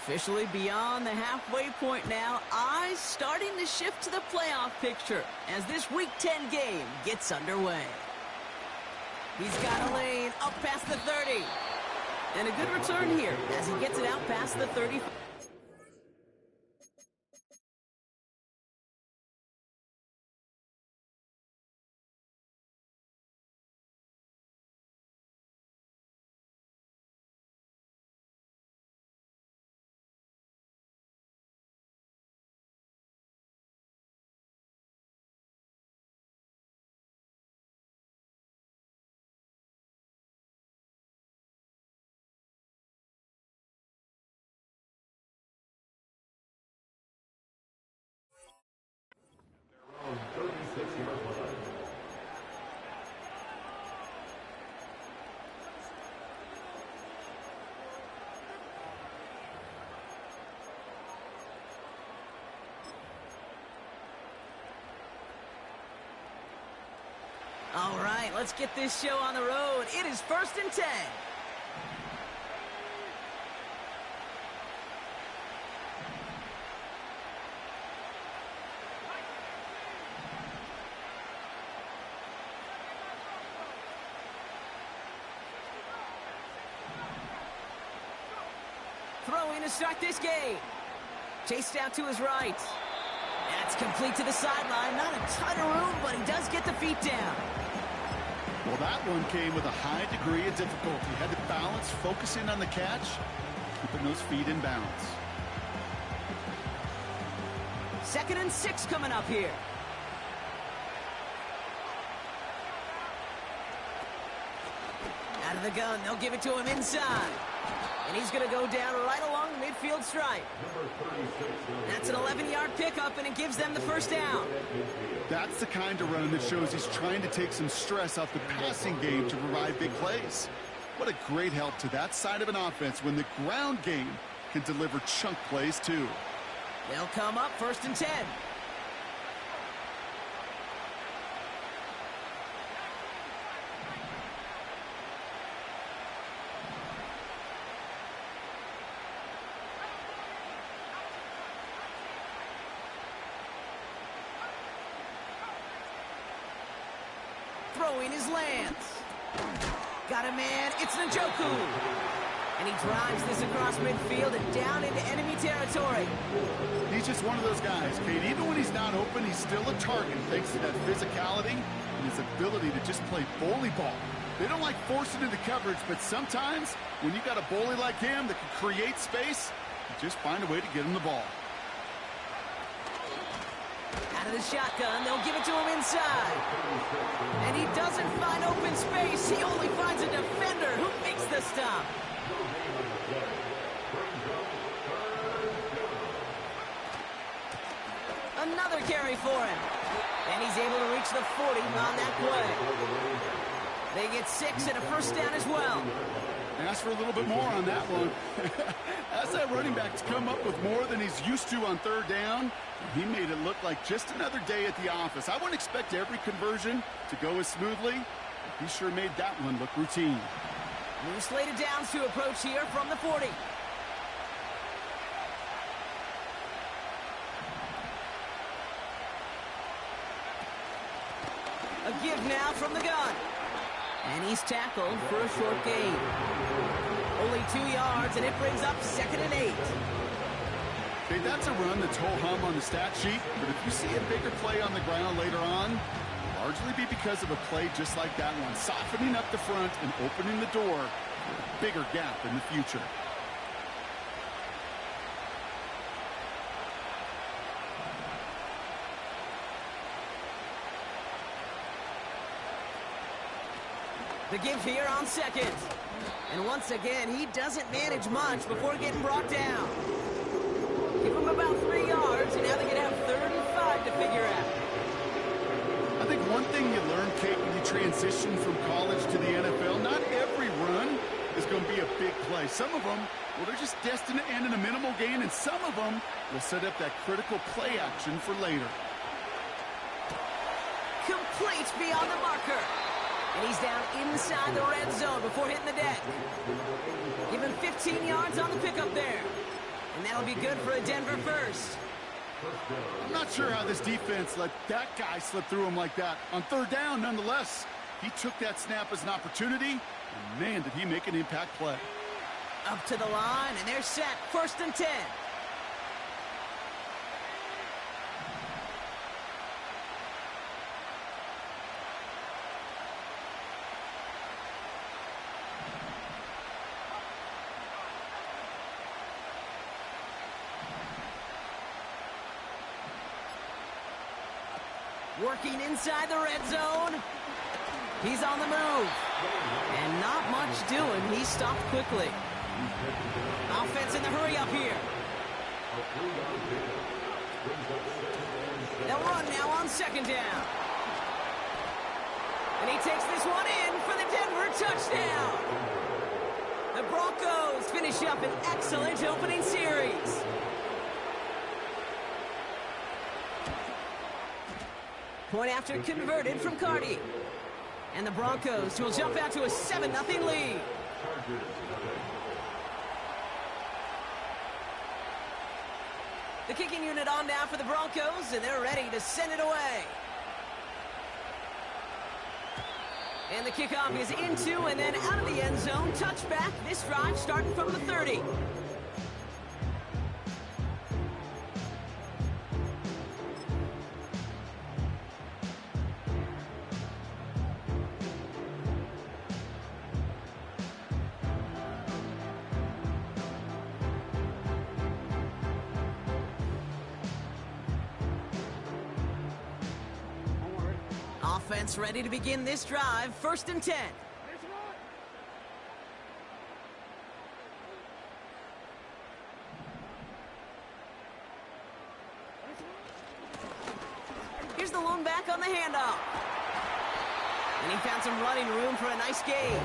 Officially beyond the halfway point now, eyes starting to shift to the playoff picture as this Week 10 game gets underway. He's got a lane up past the 30. And a good return here as he gets it out past the 30. All right, let's get this show on the road. It is 1st and 10. Throwing to start this game. Chased out to his right. That's complete to the sideline. Not a ton of room, but he does get the feet down. Well, that one came with a high degree of difficulty. Had to balance, focusing on the catch, keeping those feet in balance. 2nd and 6 coming up here. Out of the gun, they'll give it to him inside. And he's going to go down right along the midfield stripe. That's an 11-yard pickup, and it gives them the first down. That's the kind of run that shows he's trying to take some stress off the passing game to provide big plays. What a great help to that side of an offense when the ground game can deliver chunk plays too. They'll come up 1st and 10. Throwing his Lance. Got a man, it's Njoku. And he drives this across midfield and down into enemy territory. He's just one of those guys, Kate. Even when he's not open, he's still a target thanks to that physicality and his ability to just play bully ball. They don't like forcing into coverage, but sometimes when you got a bully like him that can create space, you just find a way to get him the ball. Out of the shotgun, they'll give it to him inside. And he doesn't find open space. He only finds a defender who makes the stop. Another carry for him. And he's able to reach the 40 on that play. They get 6 and a first down as well. Ask for a little bit more on that one. As that running back's come up with more than he's used to on 3rd down, he made it look like just another day at the office. I wouldn't expect every conversion to go as smoothly, but he sure made that one look routine. New slated downs to approach here from the 40. A give now from the gun. And he's tackled for a short gain. Only 2 yards, and it brings up 2nd and 8. Okay, that's a run that's ho-hum on the stat sheet, but if you see a bigger play on the ground later on, it'll largely be because of a play just like that one, softening up the front and opening the door for a bigger gap in the future. The give here on 2nd. And once again, he doesn't manage much before getting brought down. Give him about 3 yards, and now they're going to have 35 to figure out. I think one thing you learn, Kate, when you transition from college to the NFL, not every run is going to be a big play. Some of them, well, they're just destined to end in a minimal gain, and some of them will set up that critical play action for later. Complete beyond the marker. And he's down inside the red zone before hitting the deck. Give him 15 yards on the pickup there. And that'll be good for a Denver first. I'm not sure how this defense let that guy slip through him like that. On third down, nonetheless, he took that snap as an opportunity, and man, did he make an impact play. Up to the line, and they're set. 1st and 10. Working inside the red zone. He's on the move. And not much doing. He stopped quickly. Offense in the hurry up here. They'll run now on 2nd down. And he takes this one in for the Denver touchdown. The Broncos finish up an excellent opening series. Point after converted from Cardi. And the Broncos will jump out to a 7-0 lead. The kicking unit on now for the Broncos, and they're ready to send it away. And the kickoff is into and then out of the end zone. Touchback. This drive starting from the 30. Offense ready to begin this drive. 1st and 10. Here's the lone back on the handoff. And he found some running room for a nice gain.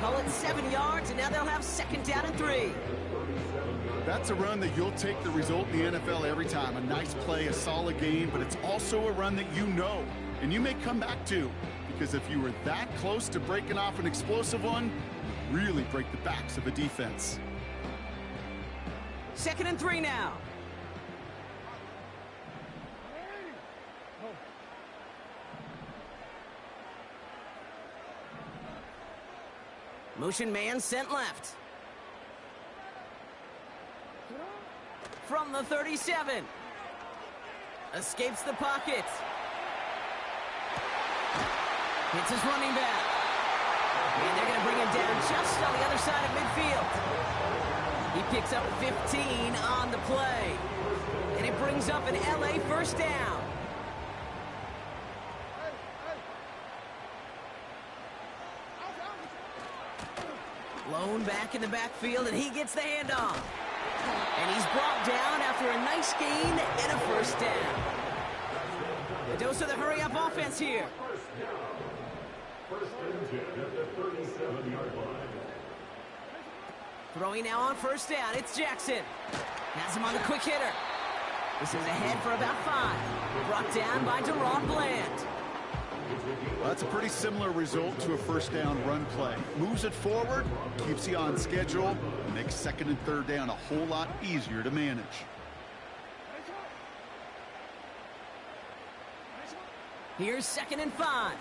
Call it 7 yards, and now they'll have 2nd down and 3. That's a run that you'll take the result in the NFL every time. A nice play, a solid game, but it's also a run that you know. And you may come back to, because if you were that close to breaking off an explosive one, you really break the backs of a defense. 2nd and 3 now. Motion man sent left. From the 37. Escapes the pocket. Hits his running back. And they're going to bring him down just on the other side of midfield. He picks up 15 on the play. And it brings up an LA 1st down. Lone back in the backfield, and he gets the handoff. And he's brought down after a nice gain and a 1st down. A dose of the hurry-up offense here. Throwing now on 1st down. It's Jackson. Has him on the quick hitter. This is ahead for about 5. Brought down by Deron Bland. Well, that's a pretty similar result to a 1st down run play. Moves it forward, keeps you on schedule, and makes 2nd and 3rd down a whole lot easier to manage. Here's 2nd and 5.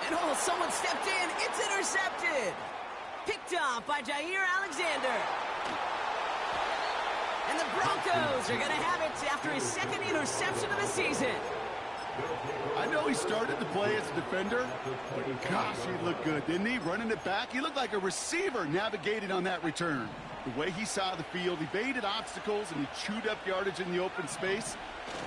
And oh, someone stepped in. It's intercepted. Picked off by Jair Alexander. And the Broncos are going to have it after his 2nd interception of the season. I know he started the play as a defender, but gosh, he looked good, didn't he? Running it back, he looked like a receiver navigating on that return. The way he saw the field, he baited obstacles, and he chewed up yardage in the open space.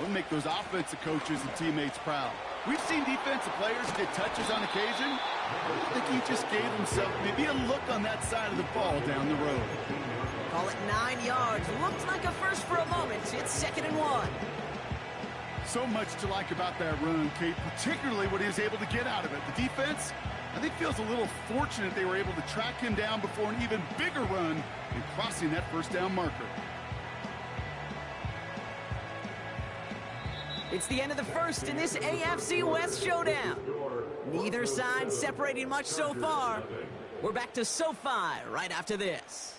Will make those offensive coaches and teammates proud. We've seen defensive players get touches on occasion. I think he just gave himself maybe a look on that side of the ball down the road. Call it 9 yards. Looked like a first for a moment. It's 2nd and 1. So much to like about that run, Kate, particularly what he was able to get out of it. The defense, I think, feels a little fortunate they were able to track him down before an even bigger run and crossing that 1st down marker. It's the end of the 1st in this AFC West showdown. Neither side separating much so far. We're back to SoFi right after this.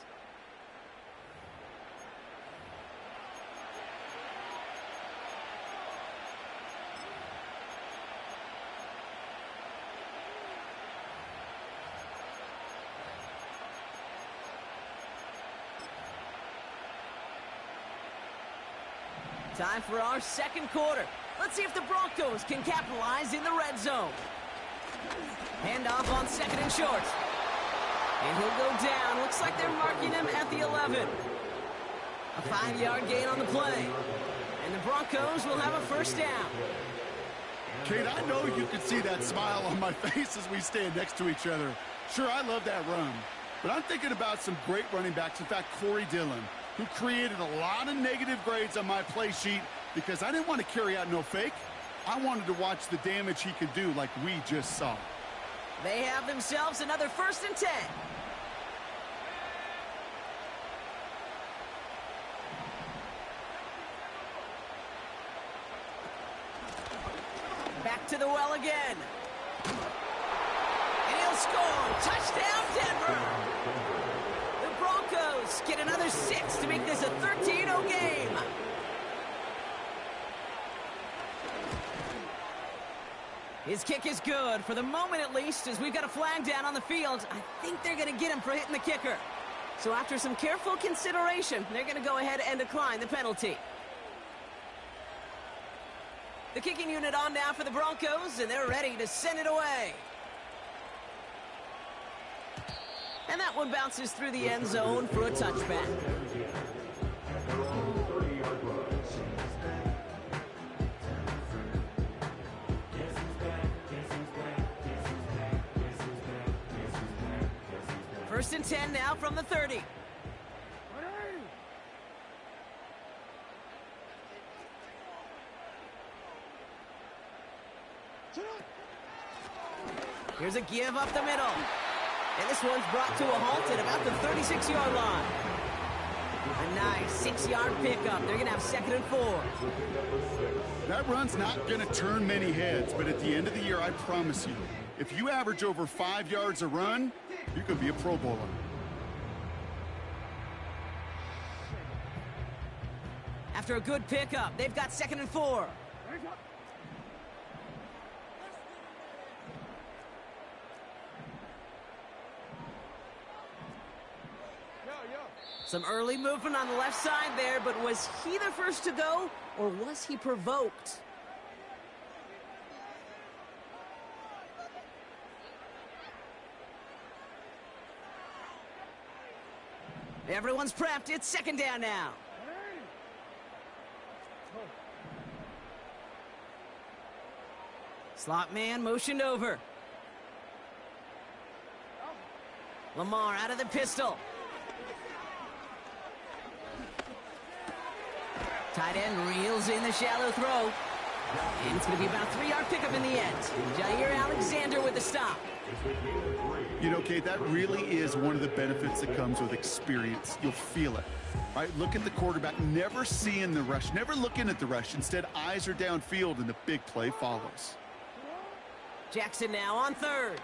Time for our second quarter. Let's see if the Broncos can capitalize in the red zone. Handoff on second and short. And he'll go down. Looks like they're marking him at the 11. A 5-yard gain on the play. And the Broncos will have a first down. Kate, I know you can see that smile on my face as we stand next to each other. Sure, I love that run. But I'm thinking about some great running backs. In fact, Corey Dillon, who created a lot of negative grades on my play sheet because I didn't want to carry out no fake. I wanted to watch the damage he could do like we just saw. They have themselves another 1st and 10. Back to the well again. And he'll score. Touchdown, Denver. The Broncos get another 6 to make this a 13-0 game. His kick is good, for the moment at least, as we've got a flag down on the field. I think they're going to get him for hitting the kicker. So after some careful consideration, they're going to go ahead and decline the penalty. The kicking unit on now for the Broncos, and they're ready to send it away. And that one bounces through the end zone for a touchback. First and 10 now from the 30. Here's a give up the middle. And this one's brought to a halt at about the 36-yard line. A nice 6-yard pickup. They're going to have 2nd and 4. That run's not going to turn many heads, but at the end of the year, I promise you, if you average over 5 yards a run, you could be a Pro Bowler. After a good pickup, they've got 2nd and 4. Some early movement on the left side there, but was he the first to go, or was he provoked? Everyone's prepped. It's 2nd down now. Slot man motioned over. Lamar out of the pistol. Tight end reels in the shallow throw. And it's going to be about a 3-yard pickup in the end. Jair Alexander with the stop. You know, Kate, that really is one of the benefits that comes with experience. You'll feel it, right? Look at the quarterback, never seeing the rush, never looking at the rush. Instead, eyes are downfield, and the big play follows. Jackson now on 3rd.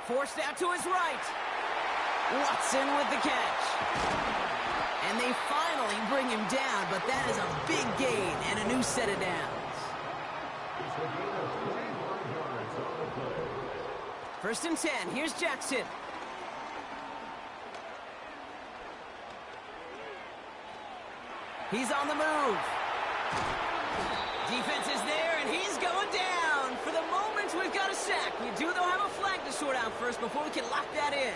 Forced out to his right. Watson with the catch. And they finally bring him down, but that is a big gain and a new set of downs. 1st and 10. Here's Jackson. He's on the move. Defense is there, and he's going down. For the moment, we've got a sack. We do, though, have a flag to sort out first before we can lock that in.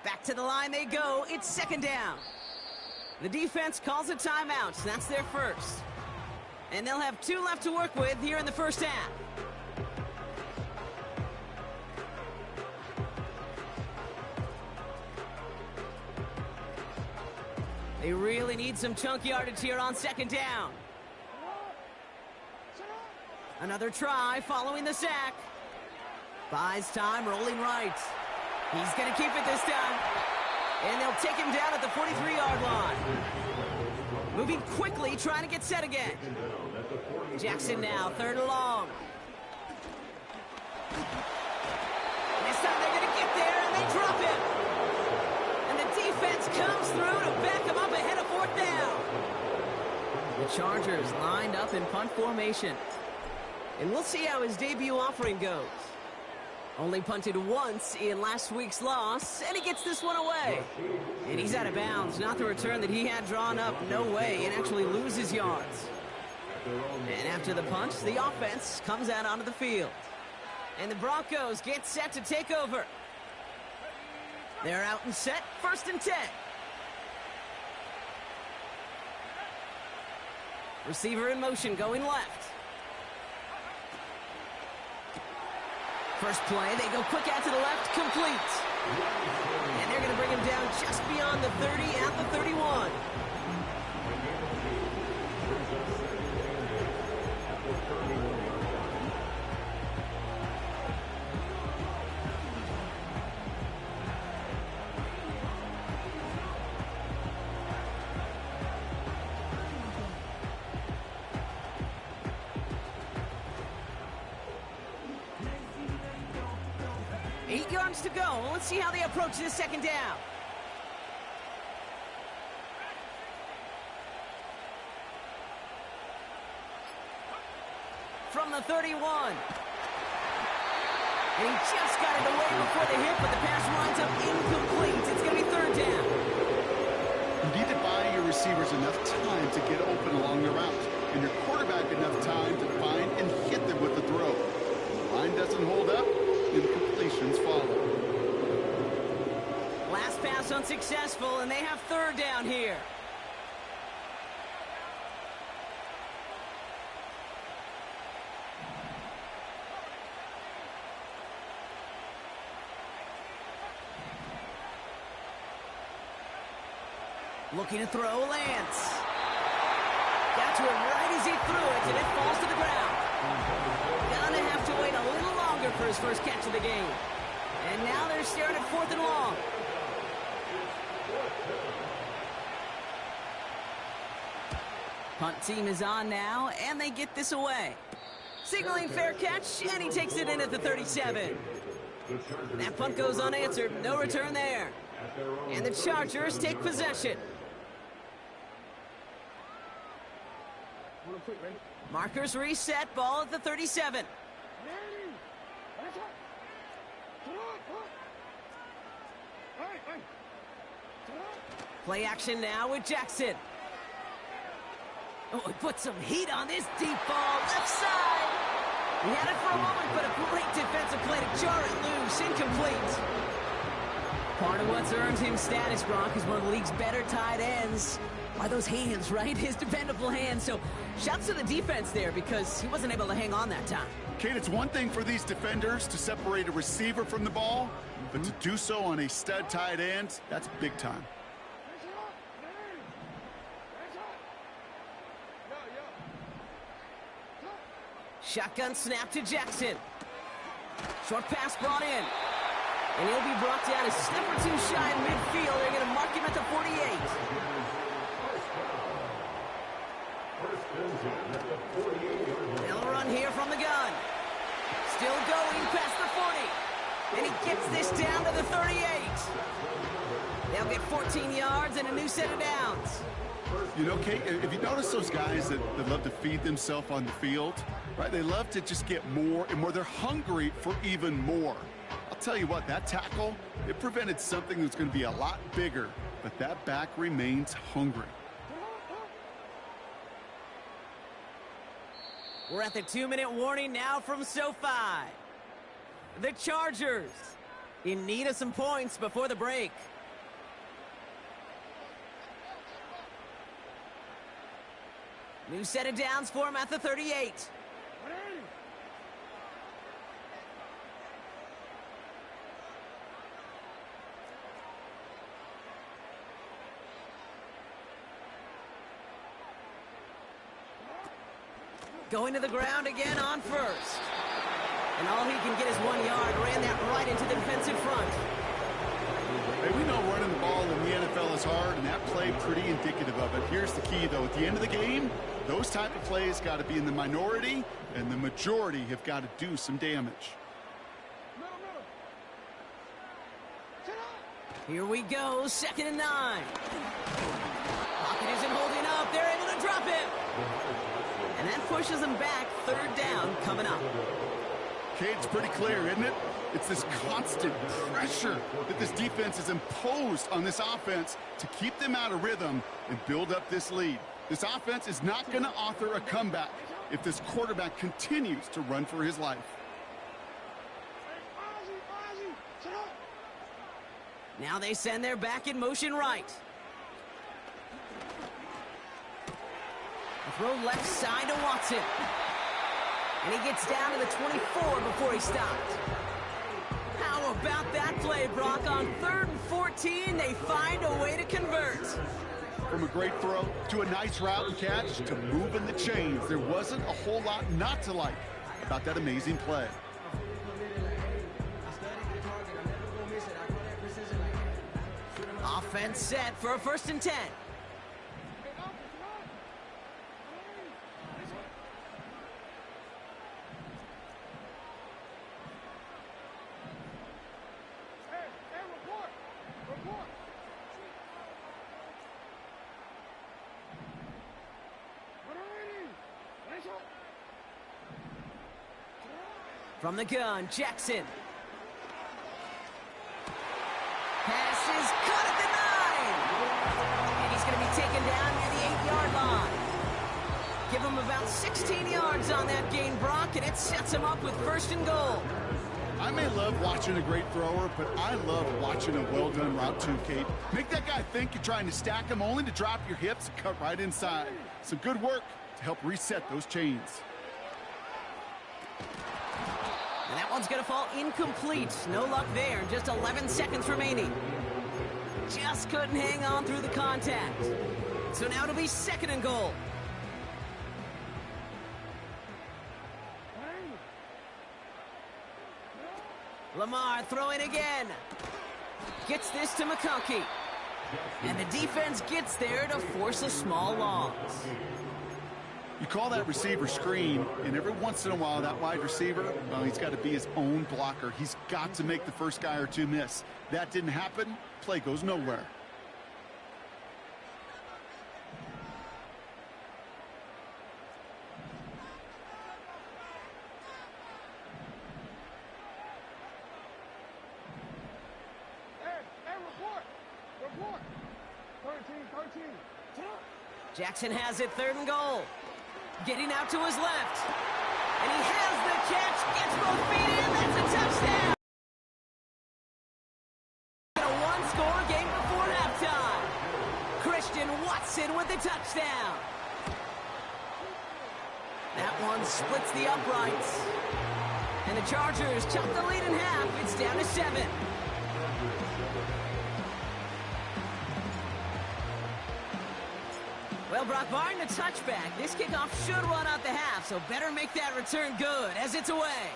Back to the line they go. It's 2nd down. The defense calls a timeout. That's their first. And they'll have 2 left to work with here in the first half. They really need some chunk yardage here on 2nd down. Another try following the sack. Buys time, rolling right. He's going to keep it this time. And they'll take him down at the 43-yard line. Moving quickly, trying to get set again. Jackson now, 3rd and long. This time they're going to get there, and they drop him. And the defense The Chargers lined up in punt formation. And we'll see how his debut offering goes. Only punted once in last week's loss, and he gets this one away. And he's out of bounds. Not the return that he had drawn up. No way. And actually loses yards. And after the punt, the offense comes out onto the field. And the Broncos get set to take over. They're out and set, 1st and 10. Receiver in motion, going left. First play, they go quick out to the left, complete. And they're going to bring him down just beyond the 30 at the 31. To go. Let's see how they approach this second down. From the 31. And he just got it away before the hit, but the pass winds up incomplete. It's going to be 3rd down. You need to buy your receivers enough time to get open along the route, and your quarterback enough time to find and hit them with the throw. The line doesn't hold up, incompletions follow. Last pass unsuccessful, and they have 3rd down here. Looking to throw, Lance. Got to it right as he threw it, and it falls to the ground. Gonna have to wait a little longer for his first catch of the game. And now they're staring at 4th and long. Punt team is on now, and they get this away. Signaling fair catch, and he takes it in at the 37. That punt goes unanswered. No return there. And the Chargers take possession. Markers reset, ball at the 37. Play action now with Jackson. Oh, he put some heat on this deep ball, left side. He had it for a moment, but a great defensive play to jar it loose, incomplete. Part of what's earned him status, Gronk, is one of the league's better tight ends. Are those hands, right? His dependable hands. So shouts to the defense there because he wasn't able to hang on that time. Kate, it's one thing for these defenders to separate a receiver from the ball, but to do so on a stud tight end, that's big time. Shotgun snap to Jackson. Short pass brought in. And he'll be brought down a step or two shy in midfield. They're going to mark him at the 48. They'll run here from the gun. Still going past the 40. And he gets this down to the 38. They'll get 14 yards and a new set of downs. You know, Kate, if you notice those guys that love to feed themselves on the field, right? They love to just get more and more. They're hungry for even more. I'll tell you what, that tackle, it prevented something that's going to be a lot bigger, but that back remains hungry. We're at the 2-minute warning now from SoFi. The Chargers in need of some points before the break. New set of downs for him at the 38. Going to the ground again on first. And all he can get is 1 yard. Ran that right into the defensive front. Hey, we know running the ball in the NFL is hard, and that play pretty indicative of it. Here's the key, though. At the end of the game, those type of plays got to be in the minority, and the majority have got to do some damage. Here we go, 2nd and 9. Pocket isn't holding up. They're able to drop him. And that pushes them back. Third down coming up. Okay, it's pretty clear, isn't it? It's this constant pressure that this defense has imposed on this offense to keep them out of rhythm and build up this lead. This offense is not going to author a comeback if this quarterback continues to run for his life. Now they send their back in motion right. A throw left side to Watson. And he gets down to the 24 before he stopped. How about that play, Brock? On 3rd and 14, they find a way to convert. From a great throw to a nice route and catch to moving the chains, there wasn't a whole lot not to like about that amazing play. Offense set for a 1st and 10. From the gun, Jackson. Pass is caught at the 9. And he's going to be taken down near the 8-yard line. Give him about 16 yards on that gain, Brock, and it sets him up with 1st and goal. I may love watching a great thrower, but I love watching a well-done route too, Kate. Make that guy think you're trying to stack him only to drop your hips and cut right inside. Some good work to help reset those chains. And that one's going to fall incomplete. No luck there. Just 11 seconds remaining. Just couldn't hang on through the contact. So now it'll be 2nd and goal. Lamar throwing again. Gets this to McConkey. And the defense gets there to force a small loss. You call that receiver screen, and every once in a while that wide receiver, well, he's got to be his own blocker. He's got to make the first guy or two miss. That didn't happen. Play goes nowhere. Report. 13. Jackson has it, 3rd and goal. Getting out to his left. And he has the catch. Gets both feet in. That's a touchdown. A one-score game before halftime. Christian Watson with the touchdown. That one splits the uprights. And the Chargers chop the lead in half. It's down to 7. Well, Brock, barring the touchback, this kickoff should run out the half, so better make that return good as it's away.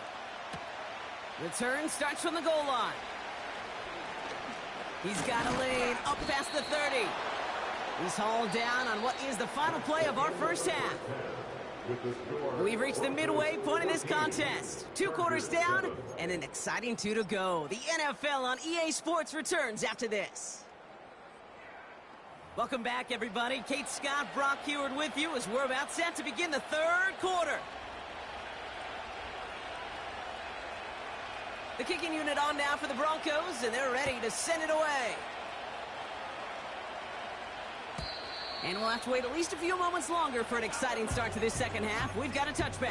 Return starts from the goal line. He's got a lane up past the 30. He's hauled down on what is the final play of our first half. We've reached the midway point of this contest. 2 quarters down and an exciting 2 to go. The NFL on EA Sports returns after this. Welcome back, everybody. Kate Scott, Brock Heward with you as we're about set to begin the 3rd quarter. The kicking unit on now for the Broncos, and they're ready to send it away. And we'll have to wait at least a few moments longer for an exciting start to this second half. We've got a touchback.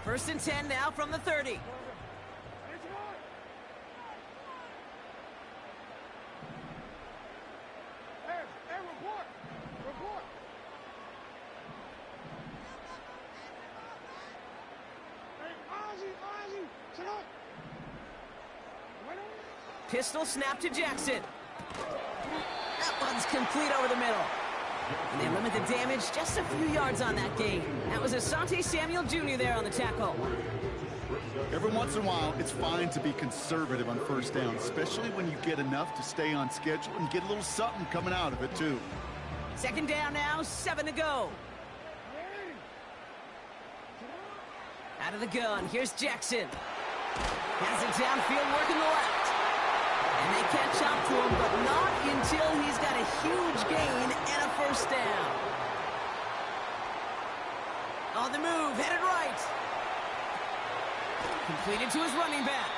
First and 10 now from the 30. Report. Hey, Ozzy, Pistol snap to Jackson. That one's complete over the middle. And they limit the damage just a few yards on that gain. That was Asante Samuel Jr. there on the tackle. Every once in a while, it's fine to be conservative on first down, especially when you get enough to stay on schedule and get a little something coming out of it, too. Second down now, 7 to go. Out of the gun, here's Jackson. Has it downfield, working the left. And they catch up to him, but not until he's got a huge gain and a first down. On the move, headed right. Completed to his running back.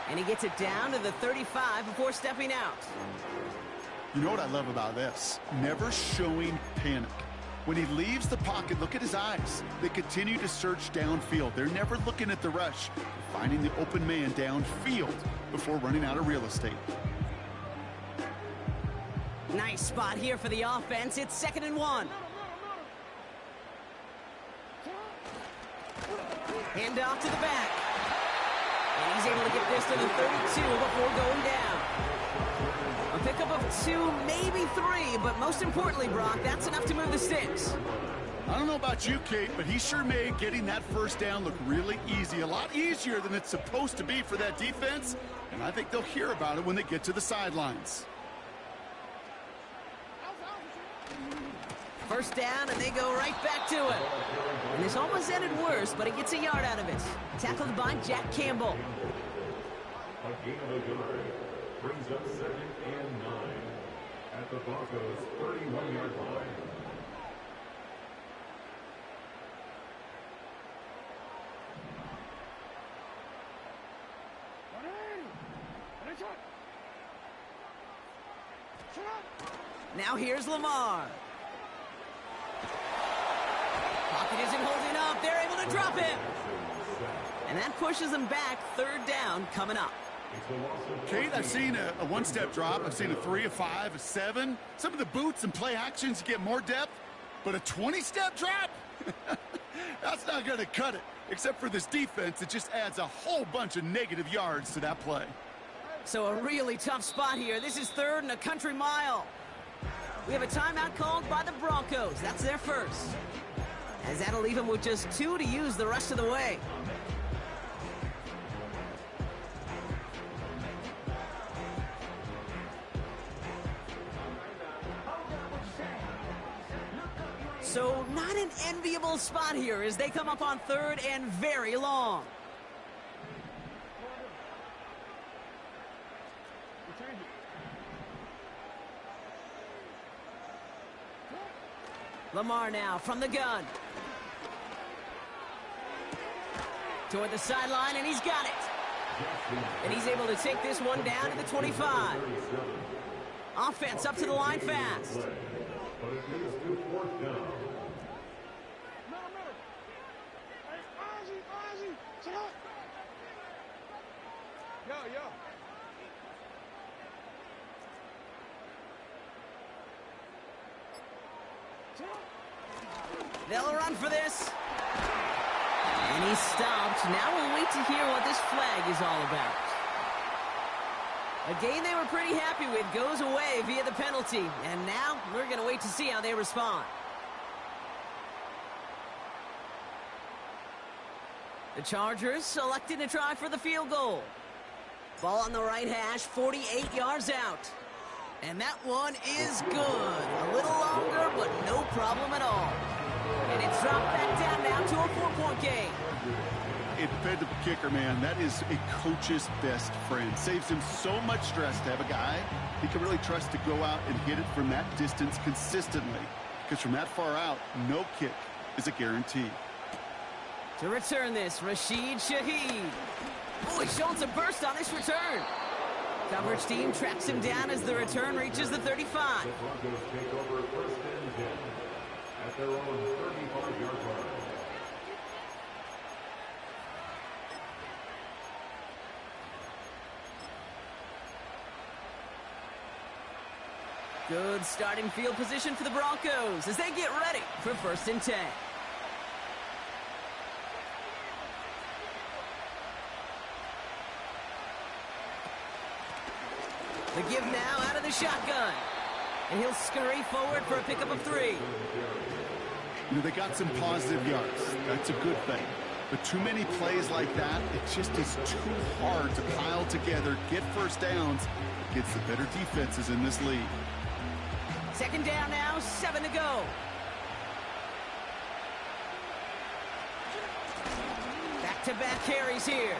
And he gets it down to the 35 before stepping out. You know what I love about this? Never showing panic. When he leaves the pocket, look at his eyes. They continue to search downfield. They're never looking at the rush. They're finding the open man downfield before running out of real estate. Nice spot here for the offense. It's 2nd and 1. Hand off to the back. And he's able to get this to the 32 before going down. A pickup of 2, maybe 3, but most importantly, Brock, that's enough to move the sticks. I don't know about you, Kate, but he sure made getting that first down look really easy. A lot easier than it's supposed to be for that defense. And I think they'll hear about it when they get to the sidelines. First down, and they go right back to it. And this almost ended worse, but he gets a yard out of it. Tackled by Jack Campbell. A gain of a yard brings up 2nd and 9 at the Broncos' 31-yard line. Now here's Lamar. Pocket isn't holding up. They're able to drop him. And that pushes them back. 3rd down coming up. Kate, I've seen a one-step drop. I've seen a 3, a 5, a 7. Some of the boots and play actions get more depth. But a 20-step drop? That's not going to cut it. Except for this defense, it just adds a whole bunch of negative yards to that play. So a really tough spot here. This is 3rd and a country mile. We have a timeout called by the Broncos. That's their first. As that'll leave them with just 2 to use the rest of the way. So not an enviable spot here as they come up on 3rd and very long. Lamar now from the gun. Toward the sideline, and he's got it. And he's able to take this one down to the 25. Offense up to the line fast. But it leads to 4th down. Yo. They'll run for this. And he's stopped. Now we'll wait to hear what this flag is all about. A game they were pretty happy with goes away via the penalty. And now we're going to wait to see how they respond. The Chargers selecting to try for the field goal. Ball on the right hash, 48 yards out. And that one is good. A little longer, but no problem at all. And it's dropped back down now to a 4-point game. A dependable kicker, man. That is a coach's best friend. Saves him so much stress to have a guy he can really trust to go out and hit it from that distance consistently. Because from that far out, no kick is a guarantee. To return this, Rashid Shaheed. Oh, he's showing some burst on this return. Coverage team tracks him down as the return reaches the 35. The Broncos take over 1st and 10 at their own 35-yard line. Good starting field position for the Broncos as they get ready for 1st and 10. The give now out of the shotgun. And he'll scurry forward for a pickup of 3. You know, they got some positive yards. That's a good thing. But too many plays like that, it just is too hard to pile together, get first downs against the better defenses in this league. 2nd down now, 7 to go. Back-to-back carries here.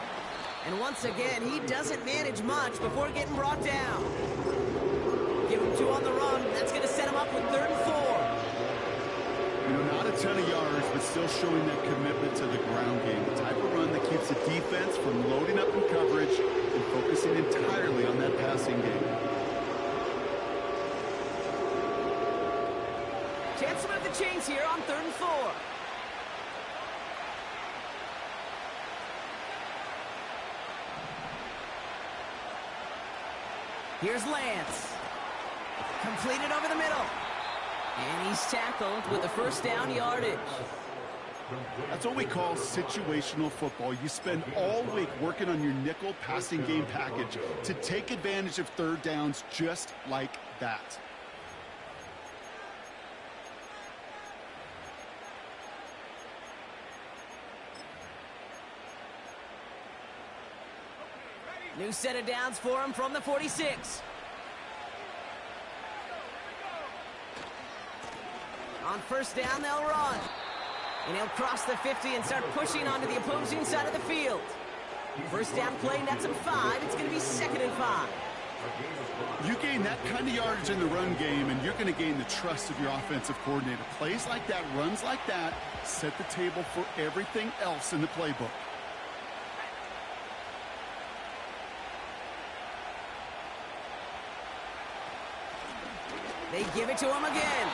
And once again, he doesn't manage much before getting brought down. Give him 2 on the run. That's going to set him up with 3rd and 4. You know, not a ton of yards, but still showing that commitment to the ground game. The type of run that keeps the defense from loading up in coverage and focusing entirely on that passing game. Chance to move the chains here on 3rd and 4. Here's Lance. Completed over the middle. And he's tackled with the 1st down yardage. That's what we call situational football. You spend all week working on your nickel passing game package to take advantage of 3rd downs just like that. New set of downs for him from the 46. On 1st down, they'll run. And he'll cross the 50 and start pushing onto the opposing side of the field. 1st down play, nets him 5. It's going to be 2nd and 5. You gain that kind of yardage in the run game, and you're going to gain the trust of your offensive coordinator. Plays like that, runs like that, set the table for everything else in the playbook. They give it to him again.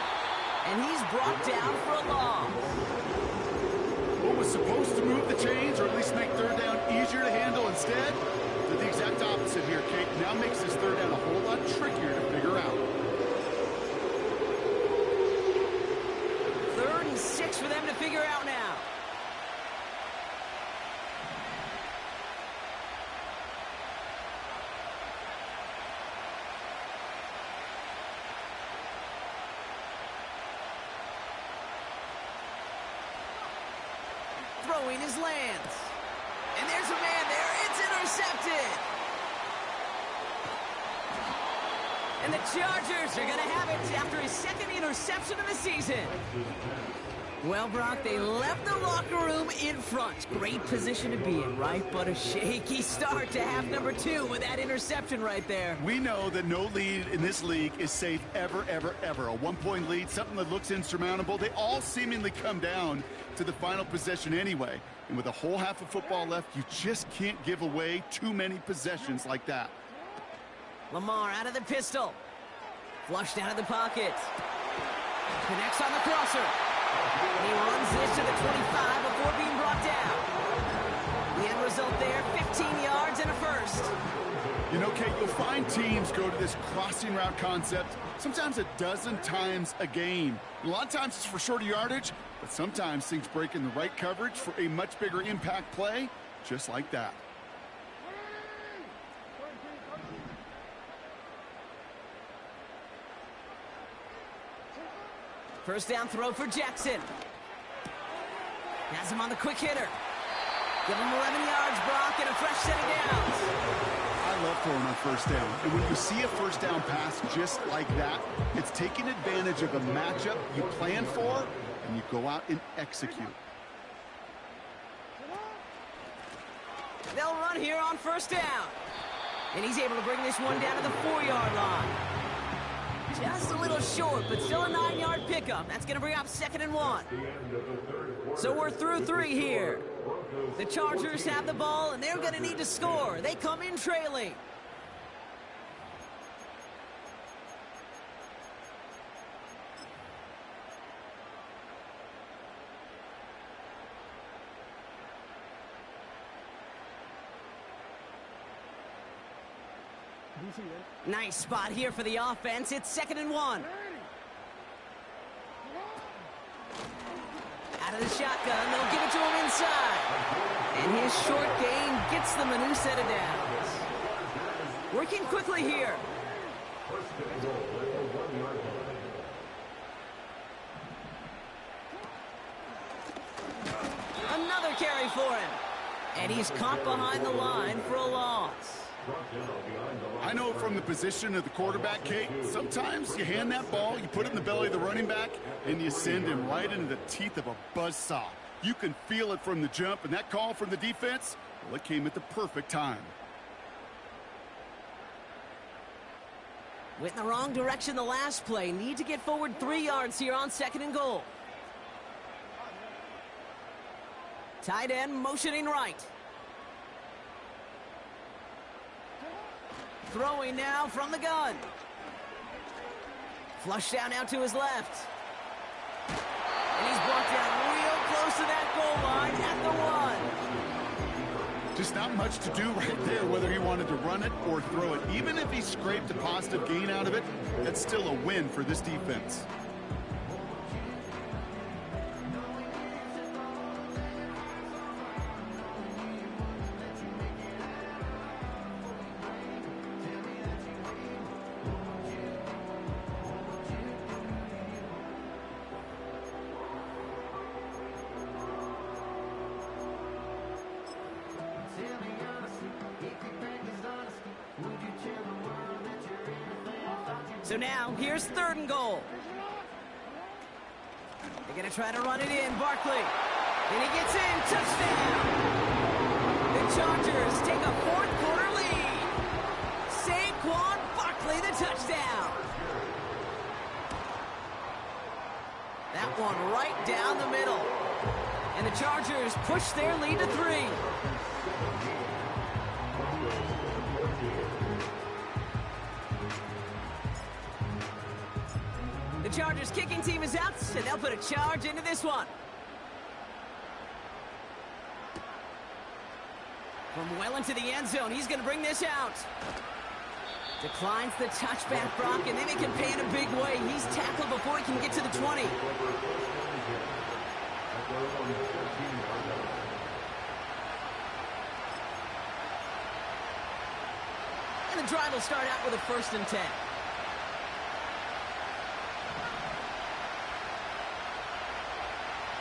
And he's brought down for a loss. What was supposed to move the chains, or at least make 3rd down easier to handle instead, did the exact opposite here, Kate. Now makes this 3rd down a whole lot trickier to figure out. 3rd and 6 for them to figure out now. Throwing his Lance. And there's a man there. It's intercepted. And the Chargers are going to have it after his 2nd interception of the season. Well, Brock, they left the locker room in front. Great position to be in, right? But a shaky start to half number 2 with that interception right there. We know that no lead in this league is safe ever, ever, ever. A 1-point lead, something that looks insurmountable. They all seemingly come down to the final possession anyway. And with a whole half of football left, you just can't give away too many possessions like that. Lamar out of the pistol. Flushed out of the pocket. Connects on the crosser. And he runs this to the 25 before being brought down. The end result there, 15 yards and a 1st. You know, Kate, you'll find teams go to this crossing route concept sometimes a dozen times a game. A lot of times it's for shorter yardage, but sometimes things break in the right coverage for a much bigger impact play, just like that. First down throw for Jackson. Has him on the quick hitter. Give him 11 yards, Brock, and a fresh set of downs. I love throwing on 1st down. And when you see a 1st down pass just like that, it's taking advantage of a matchup you plan for, and you go out and execute. They'll run here on 1st down. And he's able to bring this one down to the 4-yard line. Just a little short, but still a 9-yard pickup. That's going to bring up 2nd and 1. So we're through 3 here. The Chargers have the ball, and they're going to need to score. They come in trailing. Nice spot here for the offense. It's 2nd and 1. Out of the shotgun, they'll give it to him inside. And his short gain gets them a new set of downs. Working quickly here. Another carry for him. And he's caught behind the line for a loss. I know from the position of the quarterback, Kate, sometimes you hand that ball, you put it in the belly of the running back, and you send him right into the teeth of a buzzsaw. You can feel it from the jump, and that call from the defense, well, it came at the perfect time. Went in the wrong direction the last play. Need to get forward 3 yards here on 2nd and goal. Tight end motioning right. Throwing now from the gun. Flush down out to his left. And he's brought down real close to that goal line at the 1. Just not much to do right there, whether he wanted to run it or throw it. Even if he scraped a positive gain out of it, that's still a win for this defense. So now, here's 3rd and goal. They're going to try to run it in. Barkley. And he gets in. Touchdown. The Chargers take a 4th quarter lead. Saquon Barkley, the touchdown. That one right down the middle. And the Chargers push their lead to 3. The Chargers kicking team is out, and they'll put a charge into this one. From well into the end zone, he's going to bring this out. Declines the touchback, Brock, and then he can pay in a big way. He's tackled before he can get to the 20. And the drive will start out with a 1st and 10.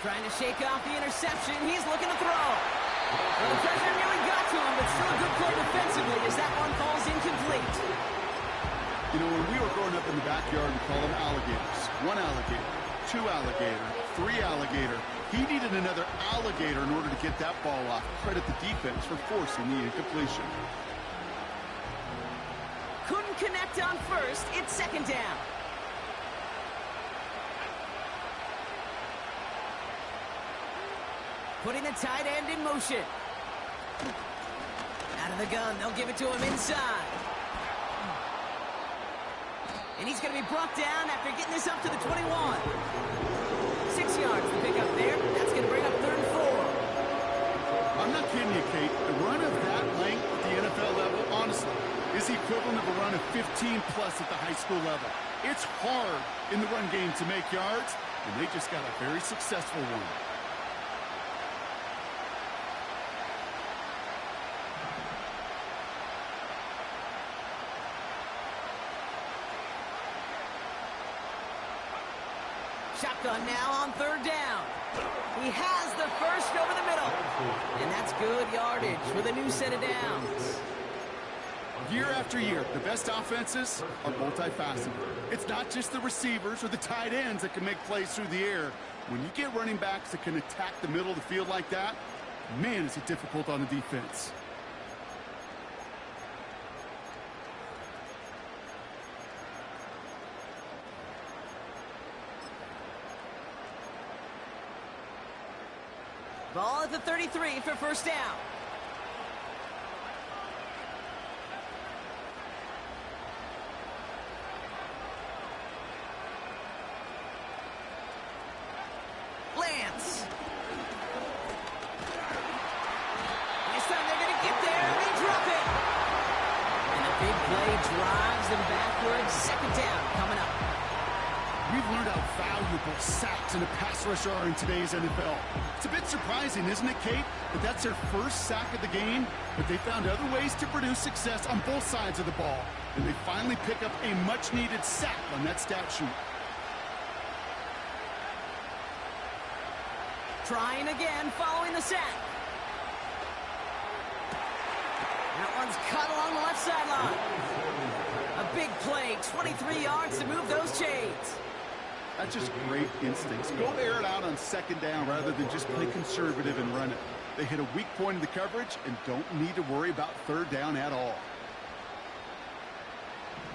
Trying to shake off the interception. He's looking to throw. Well, the pressure nearly got to him, but still a good play defensively as that one falls incomplete. You know, when we were growing up in the backyard, we call them alligators. 1 alligator, 2 alligator, 3 alligator. He needed another alligator in order to get that ball off. Credit the defense for forcing the incompletion. Couldn't connect on 1st. It's 2nd down. Putting the tight end in motion. Out of the gun, they'll give it to him inside. And he's going to be brought down after getting this up to the 21. 6 yards to pick up there. That's going to bring up 3rd and 4. I'm not kidding you, Kate. A run of that length at the NFL level, honestly, is the equivalent of a run of 15-plus at the high school level. It's hard in the run game to make yards, and they just got a very successful one. Shotgun now on 3rd down. He has the 1st over the middle. And that's good yardage with a new set of downs. Year after year, the best offenses are multifaceted. It's not just the receivers or the tight ends that can make plays through the air. When you get running backs that can attack the middle of the field like that, man, is it difficult on the defense. Ball at the 33 for 1st down. Lance. This time they're going to get there, and they drop it. And a big play drives them backwards. 2nd down coming up. We've learned how valuable sacks and a pass rush are in today's NFL. It's a bit surprising, isn't it, Kate, that that's their 1st sack of the game, but they found other ways to produce success on both sides of the ball, and they finally pick up a much-needed sack on that stat sheet. Trying again, following the sack. That one's cut along the left sideline. A big play, 23 yards to move those chains. That's just great instincts. Go air it out on second down rather than just play conservative and run it. They hit a weak point in the coverage and don't need to worry about third down at all.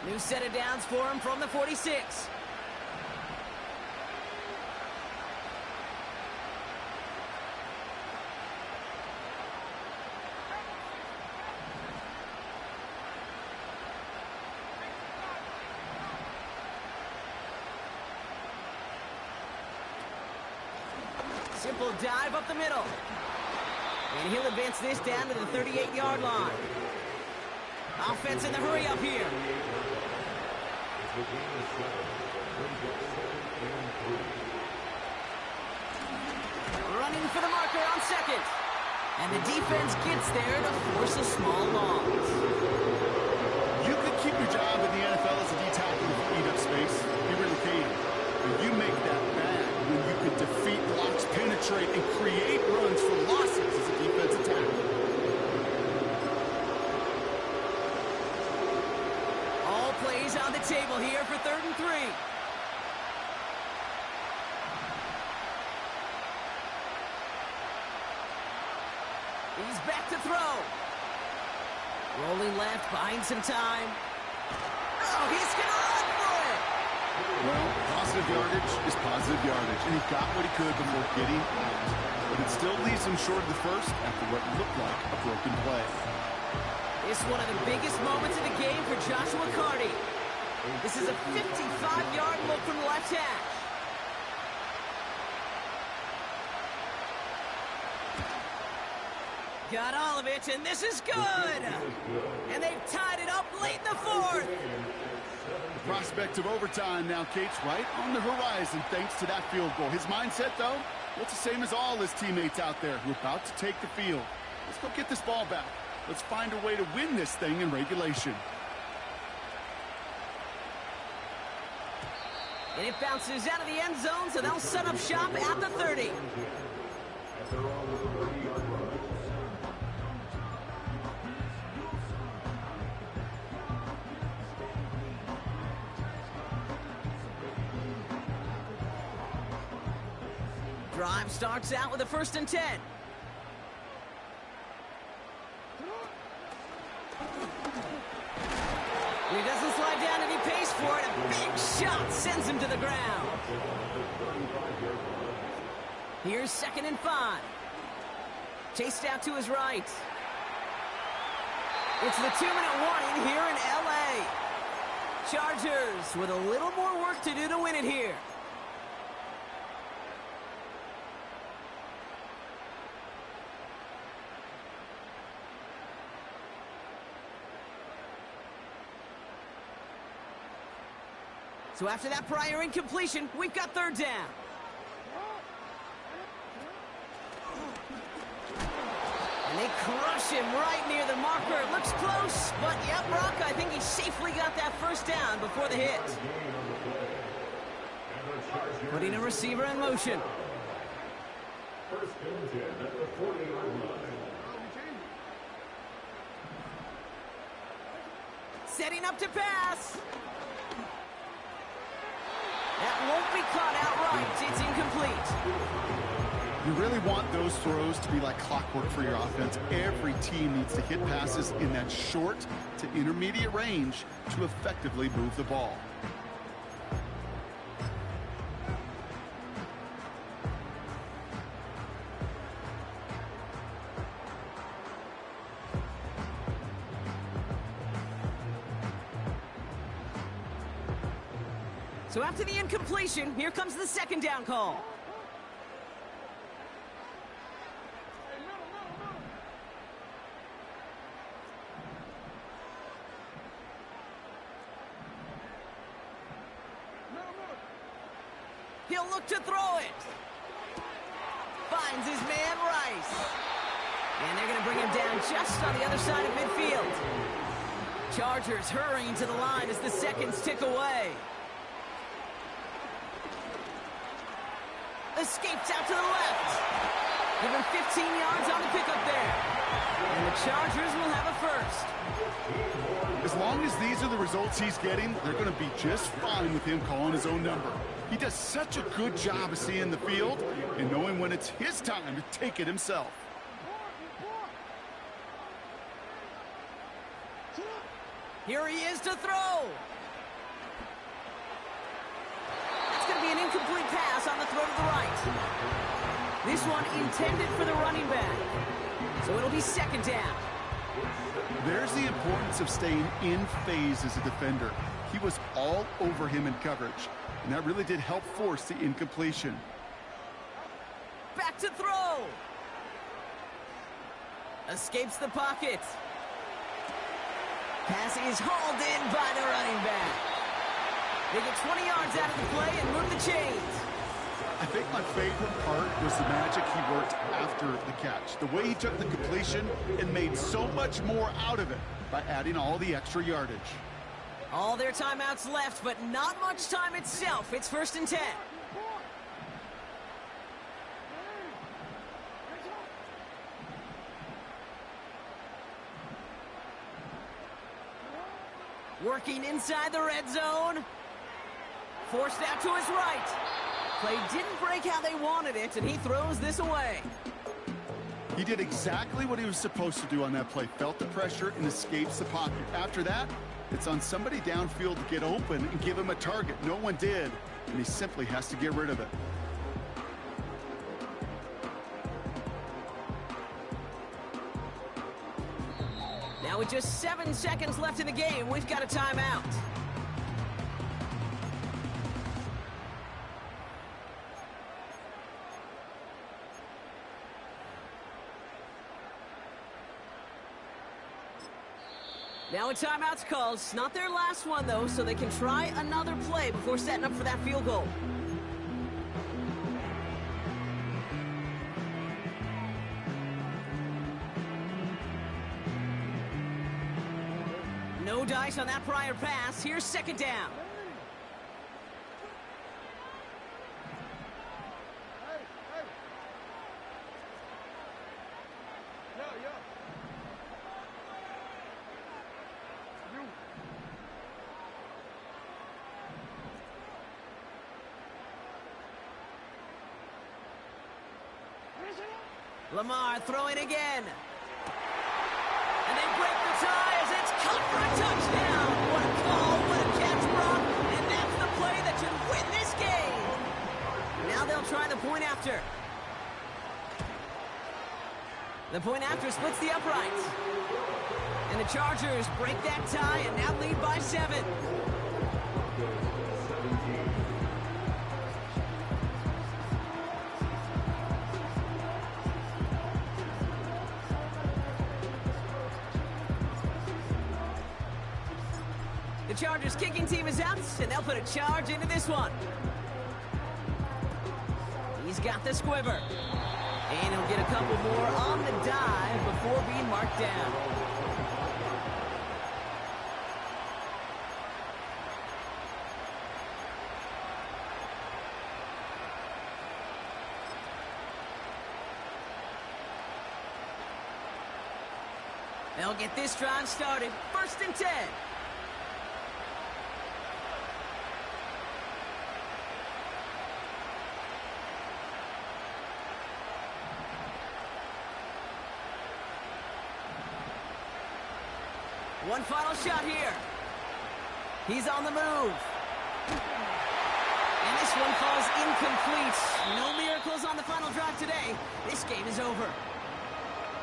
New set of downs for him from the 46. Simple dive up the middle. And he'll advance this down to the 38-yard line. Offense in the hurry up here. Running for the marker on second. And the defense gets there to force a small loss. You could keep your job in the NFL as a D-tackle if you eat up space. You really can. But you make that bad when you can defeat blocks, penetrate, and create runs for losses as a defensive tackle. All plays on the table here for 3rd and 3. He's back to throw. Rolling left, buying some time. Oh, he's going to run for it. Well, positive yardage is positive yardage, and he got what he could before getting out. But it still leaves him short of the first after what looked like a broken play. It's one of the biggest moments of the game for Joshua Carty. This is a 55-yard look from the left hash. Got all of it, and this is good! And they've tied it up late in the 4th. The prospect of overtime now, Kate's right on the horizon thanks to that field goal. His mindset, though, it's the same as all his teammates out there who are about to take the field. Let's go get this ball back. Let's find a way to win this thing in regulation. And it bounces out of the end zone, so they'll set up shop at the 30. Drive starts out with a 1st and 10. He doesn't slide down and he pays for it. A big shot sends him to the ground. Here's 2nd and 5. Chased out to his right. It's the 2-minute warning here in L.A. Chargers with a little more work to do to win it here. So after that prior incompletion, we've got 3rd down. And they crush him right near the marker. It looks close, but yeah, Brock, I think he safely got that 1st down before the hit. Putting a receiver in motion. 1st and 10 at the 40-yard line. Setting up to pass. That won't be caught outright. It's incomplete. You really want those throws to be like clockwork for your offense. Every team needs to hit passes in that short to intermediate range to effectively move the ball. So after the incompletion, here comes the 2nd down call. He'll look to throw it. Finds his man, Rice. And they're going to bring him down just on the other side of midfield. Chargers hurrying to the line as the seconds tick away. Escapes out to the left. Give him 15 yards on the pickup there. And the Chargers will have a first. As long as these are the results he's getting, they're going to be just fine with him calling his own number. He does such a good job of seeing the field and knowing when it's his time to take it himself. Here he is to throw. That's going to be an incomplete pass on the throw to the right. This one intended for the running back. So it'll be second down. There's the importance of staying in phase as a defender. He was all over him in coverage, and that really did help force the incompletion. Back to throw. Escapes the pocket. Pass is hauled in by the running back. They get 20 yards out of the play and move the chains. I think my favorite part was the magic he worked after the catch. The way he took the completion and made so much more out of it by adding all the extra yardage. All their timeouts left, but not much time itself. It's 1st and 10. Working inside the red zone. Forced out to his right. Play didn't break how they wanted it, and he throws this away. He did exactly what he was supposed to do on that play. Felt the pressure and escapes the pocket. After that, it's on somebody downfield to get open and give him a target. No one did, and he simply has to get rid of it. Now with just 7 seconds left in the game, we've got a timeout. Now a timeout's called. It's not their last one, though, so they can try another play before setting up for that field goal. No dice on that prior pass. Here's second down. Lamar throwing again. And they break the tie as it's caught for a touchdown. What a call, what a catch, Brock. And that's the play that should win this game. Now they'll try the point after. The point after splits the uprights. And the Chargers break that tie and now lead by 7. The Chargers kicking team is out, and they'll put a charge into this one. He's got the squiver. And he'll get a couple more on the dive before being marked down. They'll get this drive started. 1st and 10. One final shot here. He's on the move. And this one falls incomplete. No miracles on the final drive today. This game is over.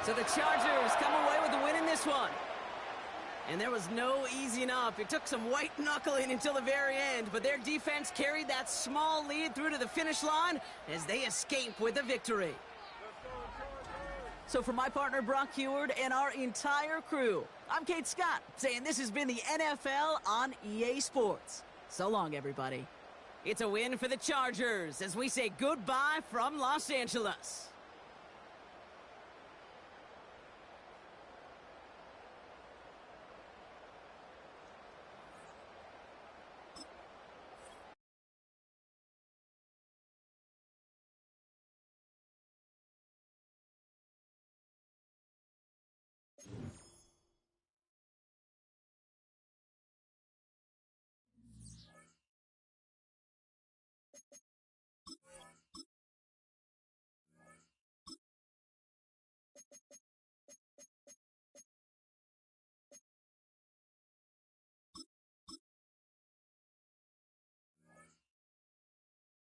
So the Chargers come away with the win in this one. And there was no easing up. It took some white knuckling until the very end, but their defense carried that small lead through to the finish line as they escape with a victory. So for my partner, Brock Heward, and our entire crew, I'm Kate Scott, saying this has been the NFL on EA Sports. So long, everybody. It's a win for the Chargers as we say goodbye from Los Angeles.